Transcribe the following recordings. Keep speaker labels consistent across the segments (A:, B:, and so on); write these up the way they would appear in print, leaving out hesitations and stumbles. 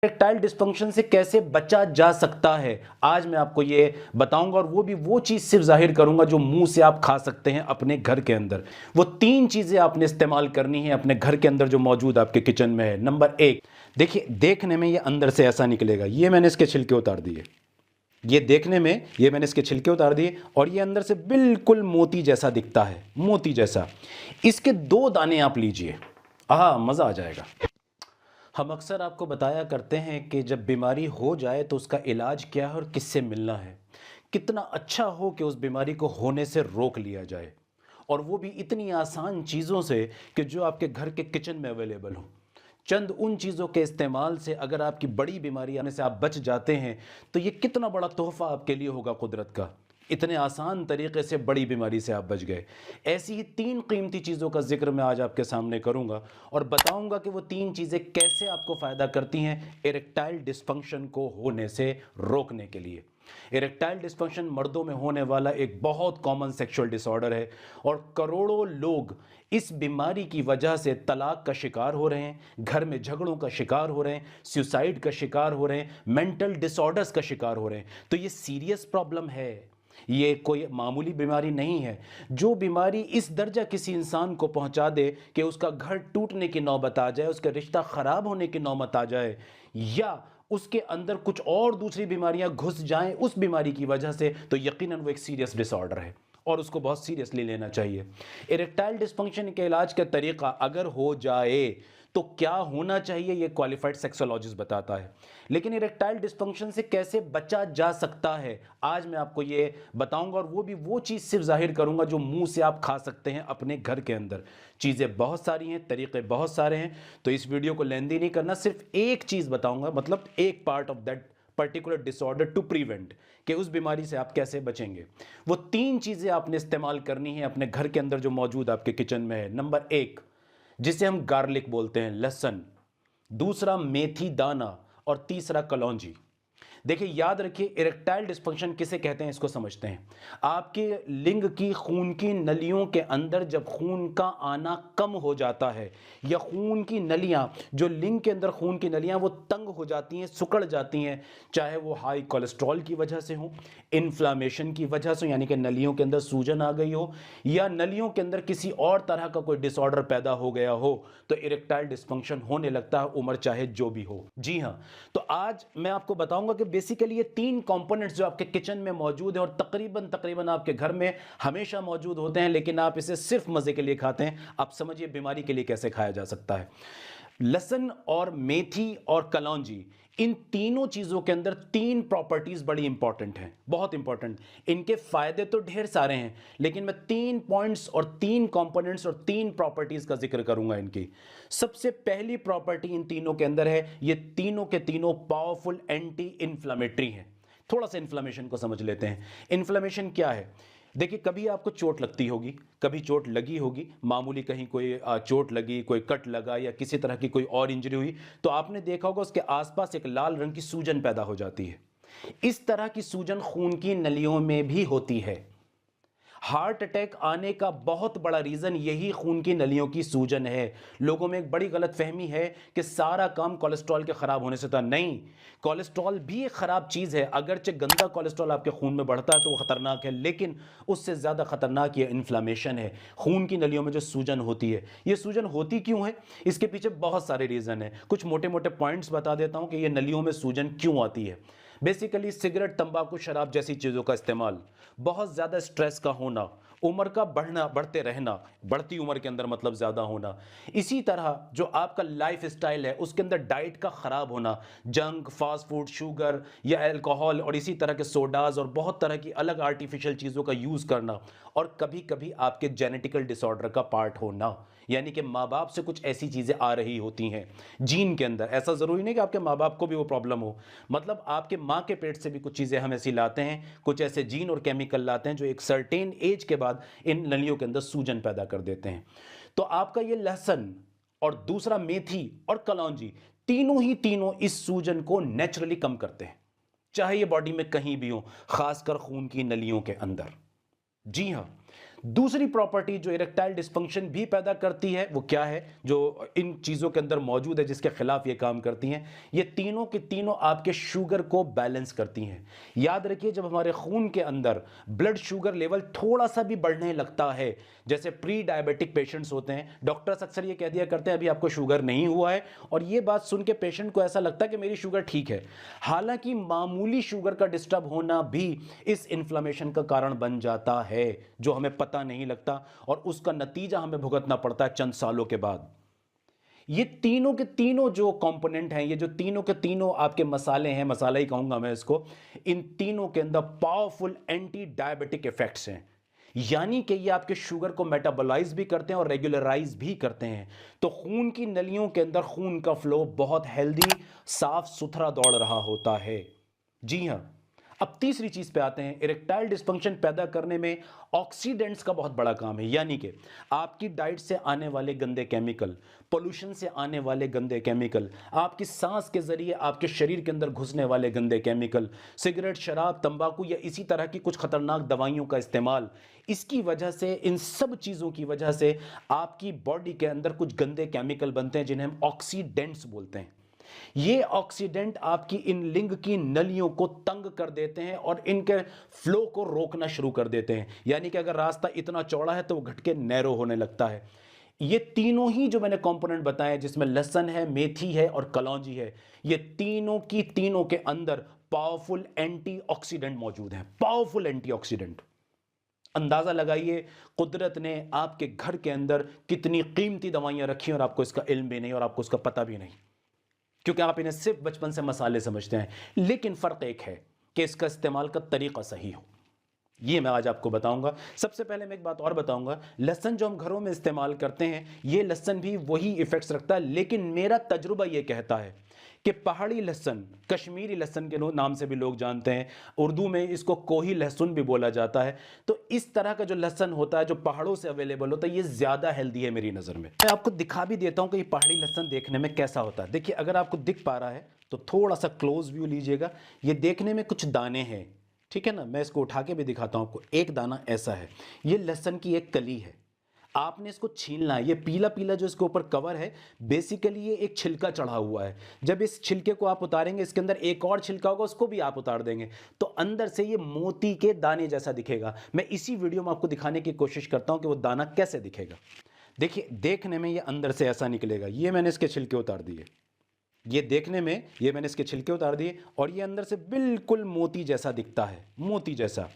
A: Erectile dysfunction से कैसे बचा जा सकता है, आज मैं आपको ये बताऊंगा, और वो भी वो चीज सिर्फ जाहिर करूंगा जो मुंह से आप खा सकते हैं अपने घर के अंदर। वो 3 चीजें आपने इस्तेमाल करनी है अपने घर के अंदर जो मौजूद आपके किचन में है। नंबर 1, देखिए देखने में ये अंदर से ऐसा निकलेगा, ये मैंने इसके छिलके उतार दिए, ये देखने में ये मैंने इसके छिलके उतार दिए, और ये अंदर से बिल्कुल मोती जैसा दिखता है, मोती जैसा। इसके 2 दाने आप लीजिए, मजा आ जाएगा। हम अक्सर आपको बताया करते हैं कि जब बीमारी हो जाए तो उसका इलाज क्या है और किससे मिलना है। कितना अच्छा हो कि उस बीमारी को होने से रोक लिया जाए, और वो भी इतनी आसान चीज़ों से कि जो आपके घर के किचन में अवेलेबल हो। चंद उन चीज़ों के इस्तेमाल से अगर आपकी बड़ी बीमारी आने से आप बच जाते हैं तो ये कितना बड़ा तोहफा आपके लिए होगा कुदरत का। इतने आसान तरीके से बड़ी बीमारी से आप बच गए। ऐसी ही 3 कीमती चीज़ों का जिक्र मैं आज आपके सामने करूंगा और बताऊंगा कि वो 3 चीज़ें कैसे आपको फ़ायदा करती हैं इरेक्टाइल डिस्फंक्शन को होने से रोकने के लिए। इरेक्टाइल डिस्फंक्शन मर्दों में होने वाला एक बहुत कॉमन सेक्सुअल डिसऑर्डर है, और करोड़ों लोग इस बीमारी की वजह से तलाक का शिकार हो रहे हैं, घर में झगड़ों का शिकार हो रहे हैं, सुसाइड का शिकार हो रहे हैं, मेंटल डिसऑर्डर्स का शिकार हो रहे हैं। तो ये सीरियस प्रॉब्लम है, ये कोई मामूली बीमारी नहीं है। जो बीमारी इस दर्जा किसी इंसान को पहुंचा दे कि उसका घर टूटने की नौबत आ जाए, उसका रिश्ता खराब होने की नौबत आ जाए, या उसके अंदर कुछ और दूसरी बीमारियां घुस जाएं उस बीमारी की वजह से, तो यकीनन वो एक सीरियस डिसऑर्डर है और उसको बहुत सीरियसली लेना चाहिए। इरेक्टाइल डिस्फंक्शन के इलाज का तरीका अगर हो जाए तो क्या होना चाहिए, ये क्वालिफाइड सेक्सोलॉजिस्ट बताता है। लेकिन इरेक्टाइल डिस्फंक्शन से कैसे बचा जा सकता है, आज मैं आपको ये बताऊंगा, और वो भी वो चीज़ सिर्फ जाहिर करूंगा जो मुंह से आप खा सकते हैं अपने घर के अंदर। चीज़ें बहुत सारी हैं, तरीके बहुत सारे हैं, तो इस वीडियो को लेंदी नहीं करना, सिर्फ एक चीज़ बताऊंगा, मतलब एक part of that particular disorder to prevent, कि उस बीमारी से आप कैसे बचेंगे। वो 3 चीज़ें आपने इस्तेमाल करनी है अपने घर के अंदर जो मौजूद आपके किचन में है। नंबर 1, जिसे हम गार्लिक बोलते हैं, लहसुन। दूसरा मेथी दाना, और तीसरा कलौंजी। देखिए याद रखिए, इरेक्टाइल डिस्फंक्शन किसे कहते हैं इसको समझते हैं। आपके लिंग की खून की नलियों के अंदर जब खून का आना कम हो जाता है, या खून की नलियां, जो लिंग के अंदर खून की नलियां वो तंग हो जाती हैं, सिकुड़ जाती हैं, चाहे वो हाई कोलेस्ट्रॉल की वजह से हो, इन्फ्लामेशन की वजह से, यानी कि नलियों के अंदर सूजन आ गई हो, या नलियों के अंदर किसी और तरह का कोई डिसऑर्डर पैदा हो गया हो, तो इरेक्टाइल डिस्फंक्शन होने लगता है, उम्र चाहे जो भी हो। जी हाँ, तो आज मैं आपको बताऊंगा कि बेसिकली ये 3 कंपोनेंट्स जो आपके किचन में मौजूद है और तकरीबन आपके घर में हमेशा मौजूद होते हैं, लेकिन आप इसे सिर्फ मजे के लिए खाते हैं। आप समझिए बीमारी के लिए कैसे खाया जा सकता है। लहसुन और मेथी और कलौंजी, इन तीनों चीजों के अंदर 3 प्रॉपर्टीज बड़ी इंपॉर्टेंट हैं, बहुत इंपॉर्टेंट। इनके फायदे तो ढेर सारे हैं, लेकिन मैं 3 पॉइंट्स और 3 कंपोनेंट्स और 3 प्रॉपर्टीज का जिक्र करूंगा इनकी। सबसे पहली प्रॉपर्टी इन तीनों के अंदर है, ये तीनों के तीनों पावरफुल एंटी इंफ्लेमेटरी हैं। थोड़ा सा इन्फ्लेमेशन को समझ लेते हैं। इन्फ्लेमेशन क्या है? देखिए, कभी आपको चोट लगती होगी, कभी चोट लगी होगी, मामूली कहीं कोई चोट लगी, कोई कट लगा, या किसी तरह की कोई और इंजरी हुई, तो आपने देखा होगा उसके आसपास एक लाल रंग की सूजन पैदा हो जाती है। इस तरह की सूजन खून की नलियों में भी होती है। हार्ट अटैक आने का बहुत बड़ा रीजन यही खून की नलियों की सूजन है। लोगों में एक बड़ी गलतफहमी है कि सारा काम कोलेस्ट्रॉल के खराब होने से था। नहीं, कोलेस्ट्रॉल भी एक खराब चीज है। अगरचे गंदा कोलेस्ट्रॉल आपके खून में बढ़ता है तो वो खतरनाक है, लेकिन उससे ज्यादा खतरनाक ये इन्फ्लामेशन है। खून की नलियों में जो सूजन होती है, ये सूजन होती क्यों है, इसके पीछे बहुत सारे रीजन है। कुछ मोटे मोटे पॉइंट्स बता देता हूं कि ये नलियों में सूजन क्यों आती है। बेसिकली सिगरेट, तंबाकू, शराब जैसी चीज़ों का इस्तेमाल, बहुत ज़्यादा स्ट्रेस का होना, उम्र का बढ़ते रहना, बढ़ती उम्र के अंदर मतलब ज़्यादा होना, इसी तरह जो आपका लाइफ स्टाइल है उसके अंदर डाइट का ख़राब होना, जंक, फास्ट फूड, शुगर या अल्कोहल और इसी तरह के सोडाज और बहुत तरह की अलग आर्टिफिशियल चीज़ों का यूज़ करना, और कभी कभी आपके जेनेटिकल डिसऑर्डर का पार्ट होना, यानी कि माँ बाप से कुछ ऐसी चीज़ें आ रही होती हैं जीन के अंदर। ऐसा ज़रूरी नहीं कि आपके माँ बाप को भी वो प्रॉब्लम हो, मतलब आपके माँ के पेट से भी कुछ चीज़ें हम ऐसी लाते हैं, कुछ ऐसे जीन और केमिकल लाते हैं जो एक सर्टेन एज के बाद इन नलियों के अंदर सूजन पैदा कर देते हैं। तो आपका ये लहसुन और दूसरा मेथी और कलौंजी, तीनों इस सूजन को नेचुरली कम करते हैं, चाहे ये बॉडी में कहीं भी हो, खासकर खून की नलियों के अंदर। जी हाँ, दूसरी प्रॉपर्टी जो इरेक्टाइल डिस्फंक्शन भी पैदा करती है वो क्या है, जो इन चीज़ों के अंदर मौजूद है जिसके खिलाफ ये काम करती हैं, ये तीनों के तीनों आपके शुगर को बैलेंस करती हैं। याद रखिए, जब हमारे खून के अंदर ब्लड शुगर लेवल थोड़ा सा भी बढ़ने लगता है, जैसे प्री डायबिटिक पेशेंट्स होते हैं, डॉक्टर्स अक्सर ये कह दिया करते हैं अभी आपको शुगर नहीं हुआ है, और ये बात सुन के पेशेंट को ऐसा लगता है कि मेरी शुगर ठीक है। हालांकि मामूली शुगर का डिस्टर्ब होना भी इस इन्फ्लेमेशन का कारण बन जाता है, जो हमें पता नहीं लगता, और उसका नतीजा हमें भुगतना पड़ता है चंद सालों के बाद। ये तीनों के तीनों जो कंपोनेंट हैं, ये जो तीनों के तीनों आपके मसाले हैं, मसाला ही कहूंगा मैं इसको, इन तीनों के अंदर पावरफुल एंटी डायबिटिक इफेक्ट्स हैं। यानी कि ये आपके शुगर को मेटाबोलाइज भी करते हैं और रेगुलराइज भी करते हैं। तो खून की नलियों के अंदर खून का फ्लो बहुत हेल्दी, साफ सुथरा दौड़ रहा होता है। जी हां। अब तीसरी चीज पे आते हैं, इरेक्टाइल डिस्फंक्शन पैदा करने में ऑक्सीडेंट्स का बहुत बड़ा काम है। यानी कि आपकी डाइट से आने वाले गंदे केमिकल, पोल्यूशन से आने वाले गंदे केमिकल, आपकी सांस के जरिए आपके शरीर के अंदर घुसने वाले गंदे केमिकल, सिगरेट, शराब, तंबाकू या इसी तरह की कुछ खतरनाक दवाइयों का इस्तेमाल, इसकी वजह से, इन सब चीजों की वजह से आपकी बॉडी के अंदर कुछ गंदे केमिकल बनते हैं जिन्हें हम ऑक्सीडेंट्स बोलते हैं। ये ऑक्सीडेंट आपकी इन लिंग की नलियों को तंग कर देते हैं और इनके फ्लो को रोकना शुरू कर देते हैं। यानी कि अगर रास्ता इतना चौड़ा है तो वो घट के नैरो होने लगता है। ये तीनों ही जो मैंने कंपोनेंट बताए, जिसमें लहसुन है, मेथी है और कलौंजी है, ये तीनों की तीनों के अंदर पावरफुल एंटीऑक्सीडेंट मौजूद हैं। Powerful antioxidant. अंदाजा लगाइए, कुदरत ने आपके घर के अंदर कितनी कीमती दवाइयां रखी और आपको इसका इल्म भी नहीं और आपको इसका पता भी नहीं, क्योंकि आप इन्हें सिर्फ बचपन से मसाले समझते हैं। लेकिन फर्क एक है कि इसका इस्तेमाल का तरीका सही हो। ये मैं आज आपको बताऊंगा। सबसे पहले मैं एक बात और बताऊंगा, लहसुन जो हम घरों में इस्तेमाल करते हैं, ये लहसुन भी वही इफेक्ट्स रखता है, लेकिन मेरा तजुर्बा ये कहता है कि पहाड़ी लहसुन, कश्मीरी लहसुन के नाम से भी लोग जानते हैं, उर्दू में इसको कोही लहसुन भी बोला जाता है। तो इस तरह का जो लहसुन होता है, जो पहाड़ों से अवेलेबल होता है, ये ज्यादा हेल्दी है मेरी नजर में। मैं आपको दिखा भी देता हूं कि ये पहाड़ी लहसुन देखने में कैसा होता है। देखिए, अगर आपको दिख पा रहा है तो थोड़ा सा क्लोज व्यू लीजिएगा। ये देखने में कुछ दाने हैं, ठीक है ना। मैं इसको उठा के भी दिखाता हूं आपको। एक दाना ऐसा है, ये लहसुन की एक कली है। आपने इसको छीलना है। ये पीला पीला जो इसके ऊपर कवर है, बेसिकली ये एक छिलका चढ़ा हुआ है। जब इस छिलके को आप उतारेंगे, इसके अंदर एक और छिलका होगा, उसको भी आप उतार देंगे तो अंदर से ये मोती के दाने जैसा दिखेगा। मैं इसी वीडियो में आपको दिखाने की कोशिश करता हूं कि वो दाना कैसे दिखेगा। देखिए, देखने में ये अंदर से ऐसा निकलेगा। ये मैंने इसके छिलके उतार दिए, ये देखने में ये मैंने इसके छिलके उतार दिए, और ये अंदर से बिल्कुल मोती जैसा दिखता है, मोती जैसा।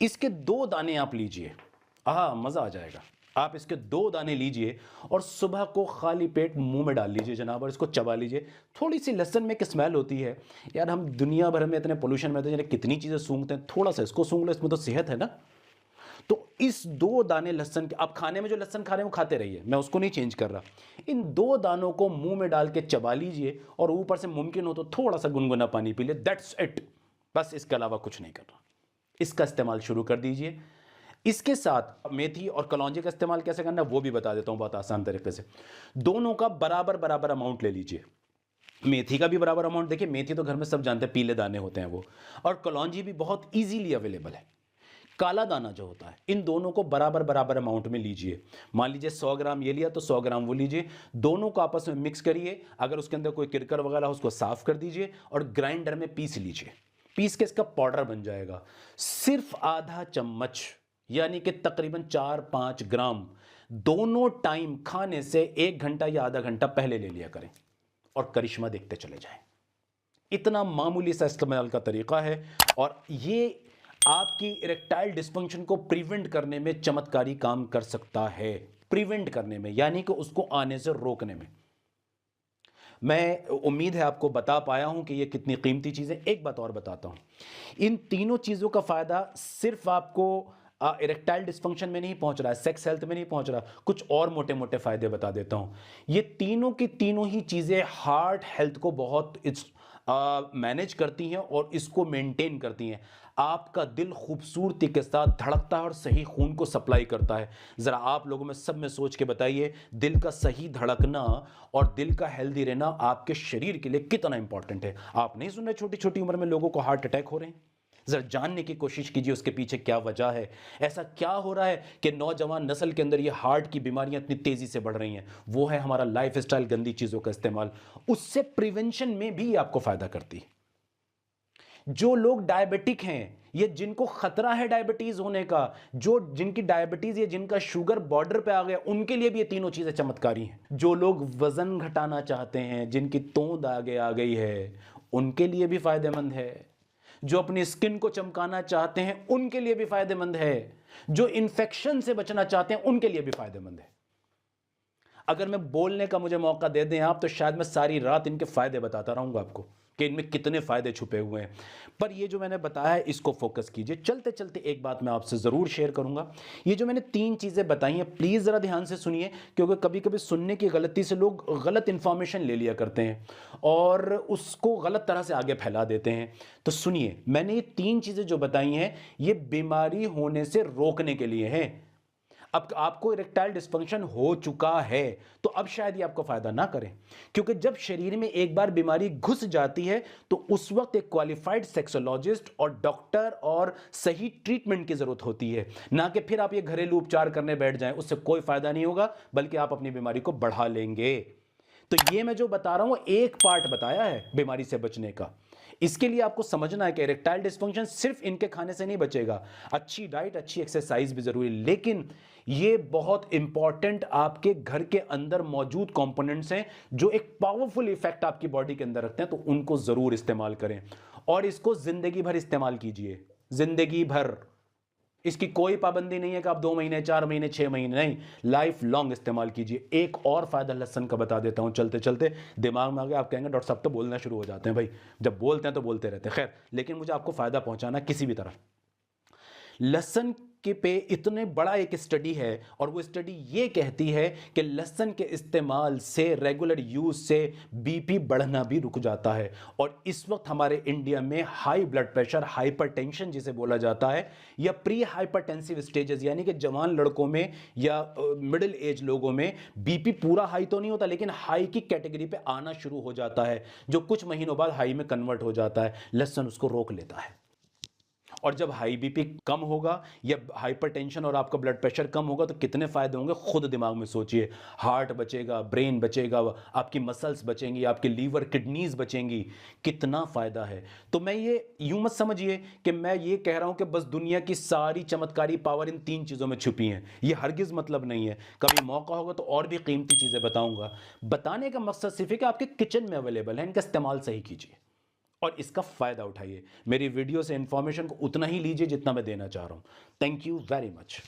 A: इसके 2 दाने आप लीजिए, मजा आ जाएगा। आप इसके 2 दाने लीजिए और सुबह को खाली पेट मुंह में डाल लीजिए जनाब, और इसको चबा लीजिए। थोड़ी सी लहसुन में एक स्मेल होती है यार, हम दुनिया भर में इतने पोल्यूशन में होते हैं, कितनी चीजें सूंघते हैं, थोड़ा सा इसको सूंघ लो, इसमें तो सेहत है ना। तो इस 2 दाने लहसुन के, आप खाने में जो लहसुन खा रहे हैं वो खाते रहिए, मैं उसको नहीं चेंज कर रहा। इन 2 दानों को मुंह में डाल के चबा लीजिए, और ऊपर से मुमकिन हो तो थोड़ा सा गुनगुना पानी पी ले। दैट्स इट, बस इसके अलावा कुछ नहीं करना। इसका इस्तेमाल शुरू कर दीजिए। इसके साथ मेथी और कलौंजी का इस्तेमाल कैसे करना है वो भी बता देता हूं बहुत आसान तरीके से। दोनों का बराबर बराबर अमाउंट ले लीजिए। मेथी का भी बराबर अमाउंट, देखिए मेथी तो घर में सब जानते हैं, पीले दाने होते हैं वो, और कलौंजी भी बहुत इजीली अवेलेबल है। काला दाना जो होता है, इन दोनों को बराबर बराबर अमाउंट में लीजिए। मान लीजिए 100 ग्राम ये लिया तो 100 ग्राम वो लीजिए। दोनों को आपस में मिक्स करिए। अगर उसके अंदर कोई किरकर वगैरह हो उसको साफ कर दीजिए और ग्राइंडर में पीस लीजिए। पीस के इसका पाउडर बन जाएगा। सिर्फ आधा चम्मच, यानी कि तकरीबन 4-5 ग्राम दोनों टाइम खाने से 1 घंटा या आधा घंटा पहले ले लिया करें, और करिश्मा देखते चले जाएं। इतना मामूली सा इस्तेमाल का तरीका है, और ये आपकी इरेक्टाइल डिस्फंक्शन को प्रिवेंट करने में चमत्कारी काम कर सकता है। प्रिवेंट करने में यानी कि उसको आने से रोकने में। मैं उम्मीद है आपको बता पाया हूं कि ये कितनी कीमती चीजें। एक बात और बताता हूं, इन तीनों चीजों का फायदा सिर्फ आपको इरेक्टाइल डिस्फंक्शन में नहीं पहुंच रहा है, सेक्स हेल्थ में नहीं पहुंच रहा, कुछ और मोटे मोटे फायदे बता देता हूं। ये तीनों की तीनों ही चीजें हार्ट हेल्थ को बहुत मैनेज करती हैं और इसको मेंटेन करती हैं। आपका दिल खूबसूरती के साथ धड़कता है और सही खून को सप्लाई करता है। जरा आप लोगों में सब में सोच के बताइए, दिल का सही धड़कना और दिल का हेल्दी रहना आपके शरीर के लिए कितना इंपॉर्टेंट है। आप नहीं सुन रहे छोटी छोटी उम्र में लोगों को हार्ट अटैक हो रहे हैं, जरा जानने की कोशिश कीजिए उसके पीछे क्या वजह है। ऐसा क्या हो रहा है कि नौजवान नस्ल के अंदर ये हार्ट की बीमारियां इतनी तेजी से बढ़ रही हैं? वो है हमारा लाइफस्टाइल, गंदी चीजों का इस्तेमाल। उससे प्रिवेंशन में भी आपको फायदा करती है। जो लोग डायबिटिक हैं, ये जिनको खतरा है डायबिटीज होने का, जो जिनकी डायबिटीज या जिनका शुगर बॉर्डर पे आ गया, उनके लिए भी ये तीनों चीजें चमत्कारी हैं। जो लोग वजन घटाना चाहते हैं, जिनकी तोंद आगे आ गई है, उनके लिए भी फायदेमंद है। जो अपनी स्किन को चमकाना चाहते हैं, उनके लिए भी फायदेमंद है। जो इन्फेक्शन से बचना चाहते हैं, उनके लिए भी फायदेमंद है। अगर मैं बोलने का मुझे मौका दे दें आप, तो शायद मैं सारी रात इनके फायदे बताता रहूंगा आपको कि इनमें कितने फायदे छुपे हुए हैं। पर ये जो मैंने बताया है, इसको फोकस कीजिए। चलते चलते एक बात मैं आपसे जरूर शेयर करूंगा। ये जो मैंने 3 चीजें बताई हैं, प्लीज जरा ध्यान से सुनिए, क्योंकि कभी कभी सुनने की गलती से लोग गलत इंफॉर्मेशन ले लिया करते हैं और उसको गलत तरह से आगे फैला देते हैं। तो सुनिए, मैंने ये 3 चीजें जो बताई हैं, ये बीमारी होने से रोकने के लिए हैं। अब आपको इरेक्टाइल डिस्फंक्शन हो चुका है तो अब शायद ये आपको फायदा ना करे, क्योंकि जब शरीर में एक बार बीमारी घुस जाती है तो उस वक्त एक क्वालिफाइड सेक्सोलॉजिस्ट और डॉक्टर और सही ट्रीटमेंट की जरूरत होती है, ना कि फिर आप ये घरेलू उपचार करने बैठ जाएं। उससे कोई फायदा नहीं होगा, बल्कि आप अपनी बीमारी को बढ़ा लेंगे। तो ये मैं जो बता रहा हूं, एक पार्ट बताया है बीमारी से बचने का। इसके लिए आपको समझना है कि इरेक्टाइल डिस्फंक्शन सिर्फ इनके खाने से नहीं बचेगा, अच्छी डाइट, अच्छी एक्सरसाइज भी जरूरी, लेकिन ये बहुत इंपॉर्टेंट आपके घर के अंदर मौजूद कंपोनेंट्स हैं जो एक पावरफुल इफेक्ट आपकी बॉडी के अंदर रखते हैं। तो उनको जरूर इस्तेमाल करें और इसको जिंदगी भर इस्तेमाल कीजिए, जिंदगी भर। इसकी कोई पाबंदी नहीं है कि आप 2 महीने, 4 महीने, 6 महीने, नहीं, लाइफ लॉन्ग इस्तेमाल कीजिए। एक और फायदा लहसुन का बता देता हूं, चलते चलते दिमाग में आ गया। आप कहेंगे डॉक्टर साहब तो बोलना शुरू हो जाते हैं। भाई जब बोलते हैं तो बोलते रहते हैं, खैर, लेकिन मुझे आपको फायदा पहुंचाना किसी भी तरह। लहसुन के पे इतने बड़ा एक स्टडी है और वो स्टडी ये कहती है कि लहसुन के इस्तेमाल से, रेगुलर यूज से बीपी बढ़ना भी रुक जाता है। और इस वक्त हमारे इंडिया में हाई ब्लड प्रेशर, हाइपरटेंशन जिसे बोला जाता है, या प्री हाइपरटेंसिव स्टेजेस, यानी कि जवान लड़कों में या मिडिल एज लोगों में बीपी पूरा हाई तो नहीं होता, लेकिन हाई की कैटेगरी पे आना शुरू हो जाता है, जो कुछ महीनों बाद हाई में कन्वर्ट हो जाता है। लहसुन उसको रोक लेता है। और जब हाई बीपी कम होगा या हाइपरटेंशन और आपका ब्लड प्रेशर कम होगा तो कितने फायदे होंगे, खुद दिमाग में सोचिए। हार्ट बचेगा, ब्रेन बचेगा, आपकी मसल्स बचेंगी, आपकी लीवर, किडनीज बचेंगी, कितना फायदा है। तो मैं ये यूं मत समझिए कि मैं ये कह रहा हूं कि बस दुनिया की सारी चमत्कारी पावर इन 3 चीजों में छुपी है, ये हरगिज मतलब नहीं है। कभी मौका होगा तो और भी कीमती चीजें बताऊंगा। बताने का मकसद सिर्फ है कि आपके किचन में अवेलेबल है, इनका इस्तेमाल सही कीजिए और इसका फायदा उठाइए। मेरी वीडियो से इंफॉर्मेशन को उतना ही लीजिए जितना मैं देना चाह रहा हूं। Thank you very much.